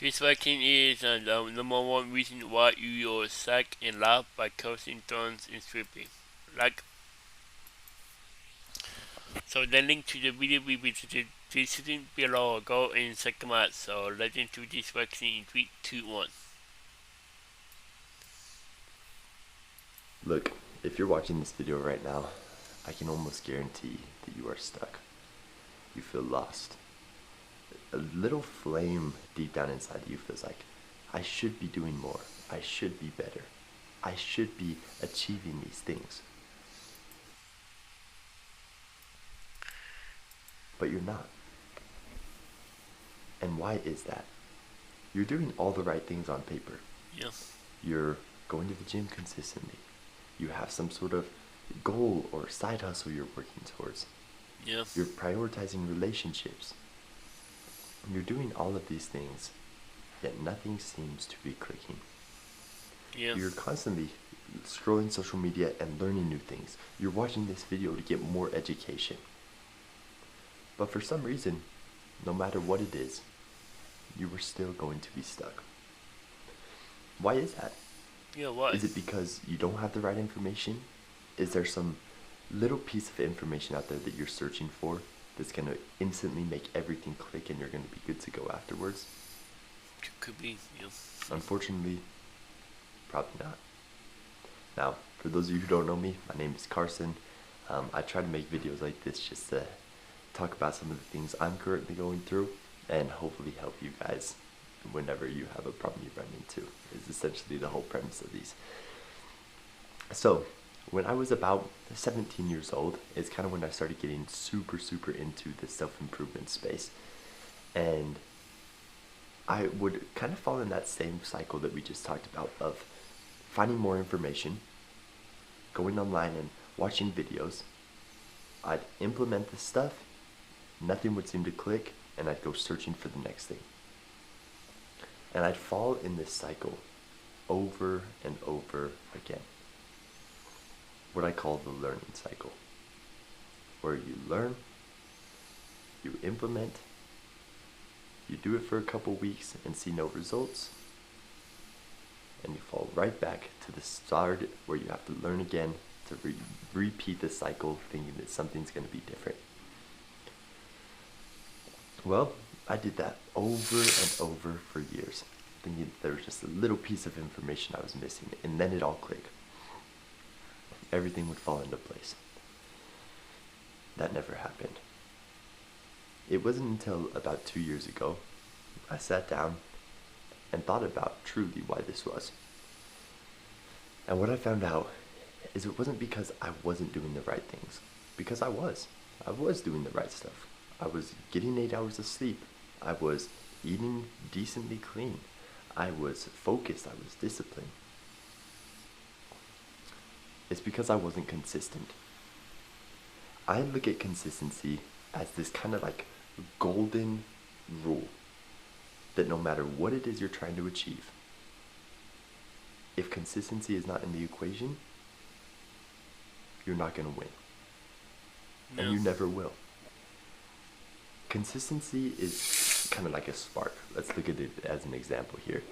Disliking is the number one reason why you are sick and laugh by cursing, thorns, and stripping. Like, so the link to the video we visited isn't below. Go and check them out. So let's into dyslexia in 3, 2, 1. Look, if you're watching this video right now, I can almost guarantee that you are stuck. You feel lost. A little flame deep down inside you feels like, I should be doing more. I should be better. I should be achieving these things. But you're not. And why is that? You're doing all the right things on paper. Yeah. You're going to the gym consistently. You have some sort of goal or side hustle you're working towards. Yeah. You're prioritizing relationships. You're doing all of these things, yet nothing seems to be clicking. Yeah. You're constantly scrolling social media and learning new things. You're watching this video to get more education. But for some reason, no matter what it is, you are still going to be stuck. Why is that? Yeah, why? Is it because you don't have the right information? Is there some little piece of information out there that you're searching for that's going to instantly make everything click and you're going to be good to go afterwards? Could be, yeah. Unfortunately, probably not. Now, for those of you who don't know me, my name is Carson. I try to make videos like this just to talk about some of the things I'm currently going through and hopefully help you guys whenever you have a problem you run into, is essentially the whole premise of these. So, when I was about 17 years old, it's kind of when I started getting super into the self-improvement space. And I would kind of fall in that same cycle that we just talked about of finding more information, going online and watching videos. I'd implement this stuff, nothing would seem to click, and I'd go searching for the next thing. And I'd fall in this cycle over and over again. What I call the learning cycle, where you learn, you implement, you do it for a couple weeks and see no results, and you fall right back to the start where you have to learn again to repeat the cycle, thinking that something's going to be different. Well, I did that over and over for years, thinking that there was just a little piece of information I was missing, and then it all clicked. Everything would fall into place. That never happened. It wasn't until about 2 years ago I sat down and thought about truly why this was. And what I found out is it wasn't because I wasn't doing the right things, because I was. I was doing the right stuff. I was getting 8 hours of sleep. I was eating decently clean. I was focused. I was disciplined. It's because I wasn't consistent. I look at consistency as this kind of like golden rule that no matter what it is you're trying to achieve, if consistency is not in the equation, you're not going to win. No. And you never will. Consistency is kind of like a spark. Let's look at it as an example here.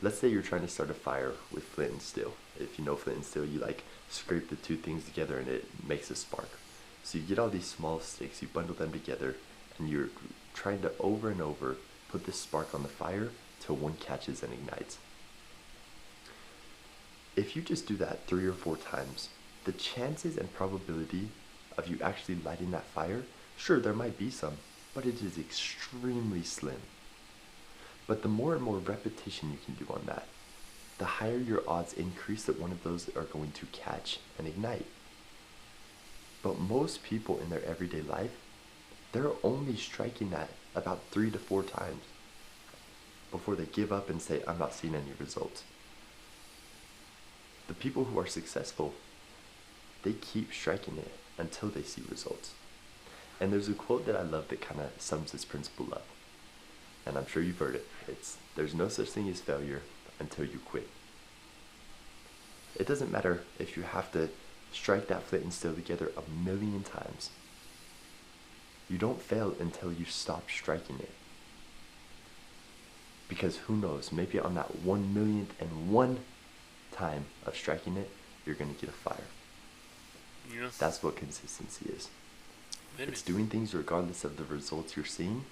Let's say you're trying to start a fire with flint and steel. If you know flint and steel, you like scrape the two things together and it makes a spark. So you get all these small sticks, you bundle them together, and you're trying to over and over put this spark on the fire till one catches and ignites. If you just do that 3 or 4 times, the chances and probability of you actually lighting that fire, sure, there might be some, but it is extremely slim. But the more and more repetition you can do on that, the higher your odds increase that one of those are going to catch and ignite. But most people in their everyday life, they're only striking that about 3 to 4 times before they give up and say, I'm not seeing any results. The people who are successful, they keep striking it until they see results. And there's a quote that I love that kind of sums this principle up. And I'm sure you've heard it. It's, there's no such thing as failure until you quit. It doesn't matter if you have to strike that flint and steel together 1,000,000 times. You don't fail until you stop striking it. Because who knows, maybe on that 1,000,001 time of striking it, you're going to get a fire. Yeah. That's what consistency is. Really? It's doing things regardless of the results you're seeing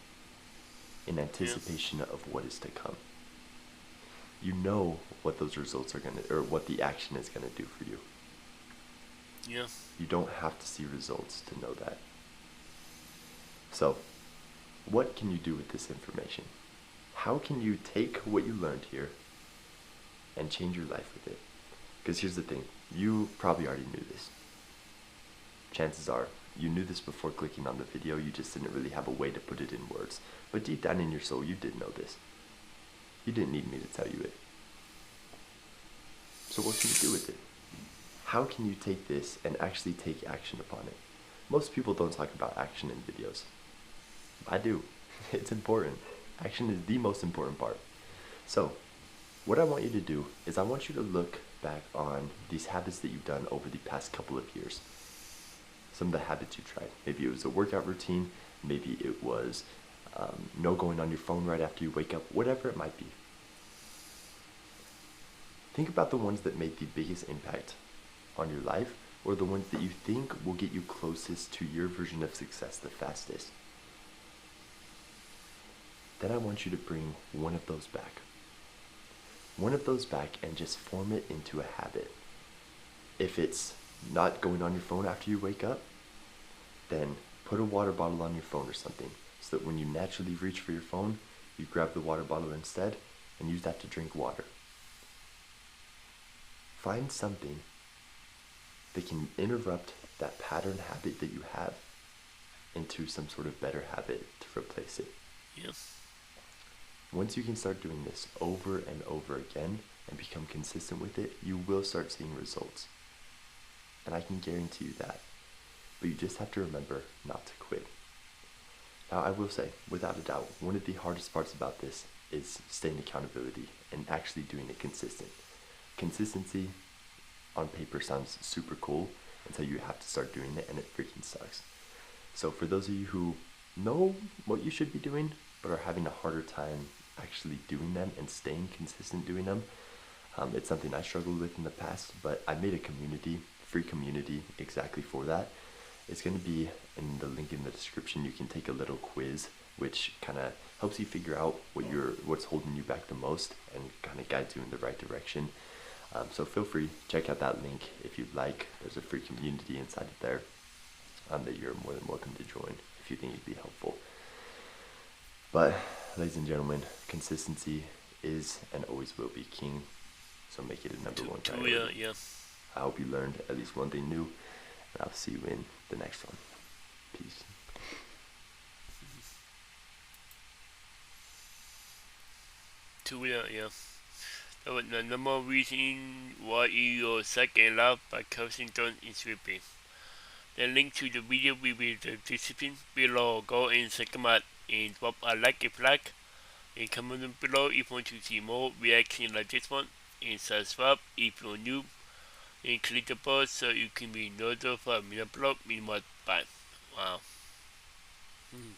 in Yeah. anticipation of what is to come. You know what those results are going to, or what the action is going to do for you. Yeah. You don't have to see results to know that. So, what can you do with this information? How can you take what you learned here and change your life with it? Because here's the thing, you probably already knew this. Chances are, you knew this before clicking on the video, you just didn't really have a way to put it in words. But deep down in your soul, you did know this. You didn't need me to tell you it. So what can you do with it? How can you take this and actually take action upon it? Most people don't talk about action in videos. I do. It's important. Action is the most important part. So, what I want you to do is I want you to look back on these habits that you've done over the past couple of years. Some of the habits you tried. Maybe it was a workout routine. Maybe it was no going on your phone right after you wake up. Whatever it might be. Think about the ones that made the biggest impact on your life, or the ones that you think will get you closest to your version of success the fastest. Then I want you to bring one of those back. One of those back and just form it into a habit. If it's not going on your phone after you wake up, then put a water bottle on your phone or something, so that when you naturally reach for your phone, you grab the water bottle instead and use that to drink water. Find something that can interrupt that pattern habit that you have into some sort of better habit to replace it. Yeah. Once you can start doing this over and over again and become consistent with it, you will start seeing results. And I can guarantee you that. But you just have to remember not to quit. Now, I will say, without a doubt, one of the hardest parts about this is staying accountability and actually doing it consistent. Consistency on paper sounds super cool until you have to start doing it, and it freaking sucks. So for those of you who know what you should be doing but are having a harder time actually doing them and staying consistent doing them, it's something I struggled with in the past, but I made a community, free community, exactly for that. It's going to be in the link in the description. You can take a little quiz which kind of helps you figure out what's holding you back the most and kind of guides you in the right direction. So feel free, check out that link if you'd like. There's a free community inside of there that you're more than welcome to join if you think it'd be helpful. But, ladies and gentlemen, consistency is and always will be king. So make it a number one priority. Yeah. I hope you learned at least one thing new, and I'll see you in the next one. Peace. Yeah. So the number reason why your second love by Kensington is ripping. The link to the video will be the description below. Go and check them out and drop a like if you like. And comment below if you want to see more reaction like this one. And subscribe if you're new. And click the bell so you can be notified when I upload. Bye. Wow.